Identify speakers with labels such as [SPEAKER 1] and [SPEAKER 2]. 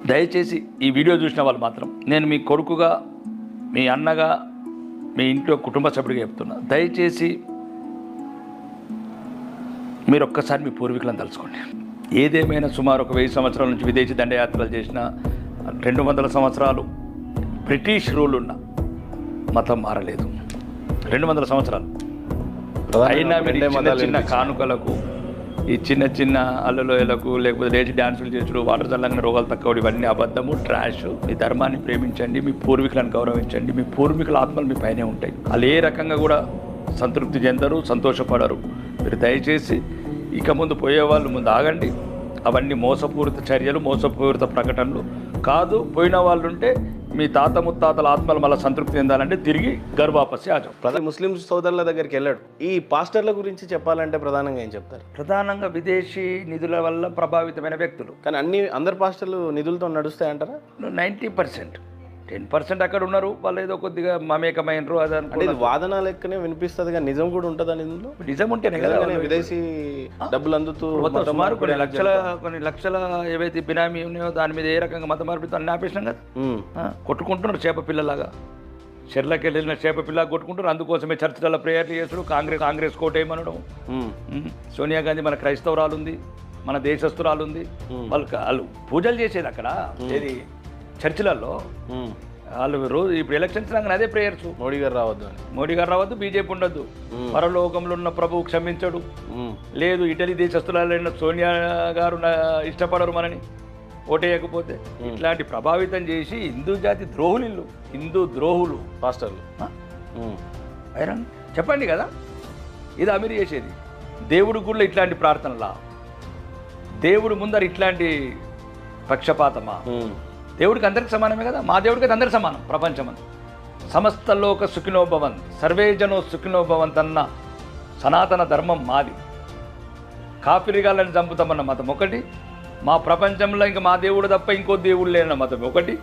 [SPEAKER 1] దయచేసి ఈ వీడియో చూసిన వాళ్ళు మాత్రం, నేను మీ కొడుకుగా, మీ అన్నగా, మీ ఇంట్లో కుటుంబ సభ్యుడిగా చెప్తున్నా, దయచేసి మీరు ఒక్కసారి మీ పూర్వీకులను తలుచుకోండి. ఏదేమైనా సుమారు ఒక 1000 సంవత్సరాల నుంచి విదేశీ దండయాత్రలు చేసిన, 200 సంవత్సరాలు బ్రిటిష్ రూల్ ఉన్న మతం మారలేదు. 200 సంవత్సరాలు అయినా మీరు చిన్న చిన్న కానుకలకు, ఈ చిన్న చిన్న అల్లలోయలకు, లేకపోతే లేచి డ్యాన్సులు చేసుడు, వాటర్ చల్లంగా రోగాలు తక్కువ, ఇవన్నీ అబద్ధము, ట్రాష్. మీ ధర్మాన్ని ప్రేమించండి, మీ పూర్వీకులను గౌరవించండి. మీ పూర్వీకుల ఆత్మలు మీ పైనే ఉంటాయి. వాళ్ళు ఏ రకంగా కూడా సంతృప్తి చెందరు, సంతోషపడరు. మీరు దయచేసి ఇక ముందు పోయేవాళ్ళు ముందు ఆగండి. అవన్నీ మోసపూరిత చర్యలు, మోసపూరిత ప్రకటనలు కాదు. పోయిన వాళ్ళు ఉంటే మీ తాత ముత్తాతల ఆత్మలు మళ్ళీ సంతృప్తి చెందాలంటే తిరిగి గర్వాపసి ఆజం.
[SPEAKER 2] ముస్లిం సోదరుల దగ్గరికి వెళ్ళాడు. ఈ పాస్టర్ల గురించి చెప్పాలంటే ప్రధానంగా ఏం చెప్తారు?
[SPEAKER 1] ప్రధానంగా విదేశీ నిధుల వల్ల ప్రభావితమైన వ్యక్తులు.
[SPEAKER 2] కానీ అందరు పాస్టర్లు నిధులతో నడుస్తాయంటారా?
[SPEAKER 1] 90%. 10% అక్కడ ఉన్నారు, వాళ్ళు ఏదో కొద్దిగా మమేకమైనరు. అది
[SPEAKER 2] అంటే ఇది వాదన లెక్కనే వినిపిస్తుంది, కానీ నిజం కూడా ఉంటుందా? నిధులు
[SPEAKER 1] నిజం ఉంటేనే కదా
[SPEAKER 2] విదేశీ డబ్బులు అందుతూ
[SPEAKER 1] సుమారు కొన్ని లక్షల ఏవైతే బినామీ ఉన్నాయో దాని మీద ఏ రకంగా మత మార్పిడితో అన్ని ఆపేసినాం కదా. కొట్టుకుంటున్నారు చేప పిల్లలాగా, చెర్లకి వెళ్ళిన చేప పిల్ల కొట్టుకుంటున్నారు. అందుకోసమే చర్చిలలో ప్రేయర్లు చేసుడు, కాంగ్రెస్ కోటేయమనడం. సోనియా గాంధీ మన క్రైస్తవురాలు ఉంది, మన దేశస్తురాలు ఉంది. వాళ్ళు పూజలు చేసేది అక్కడ ఏది చర్చిలలో. వాళ్ళు రోజు ఇప్పుడు ఎలక్షన్స్ రాగానే అదే ప్రేయర్స్.
[SPEAKER 2] మోడీ గారు రావద్దు, బీజేపీ ఉండొద్దు, పరలోకంలో ఉన్న ప్రభువు క్షమించడు, లేదు ఇటలీ దేశస్తులైన సోనియా గారు ఇష్టపడరు మనని ఓటేయకపోతే. ఇట్లాంటి ప్రభావితం చేసి హిందూ ద్రోహులు పాస్టర్లు
[SPEAKER 1] ఐరన్ చెప్పండి కదా. ఇది అమీర్ చేసేది. దేవుడి గుళ్ళో ఇట్లాంటి ప్రార్థనలా, దేవుడి ముందర ఇట్లాంటి పక్షపాతమా? దేవుడికి అందరికి సమానమే కదా. మా దేవుడికి అందరికి సమానం. ప్రపంచమంతా సమస్త లోక సుఖినోభవన్, సర్వేజనో సుఖినోభవంత్ అన్న సనాతన ధర్మం మాది. కాఫిరిగాళ్ళని చంపుతామన్న మతం ఒకటి. మా ప్రపంచంలో ఇంకా మా దేవుడు తప్ప ఇంకో దేవుడు లేనన్న మతం ఒకటి.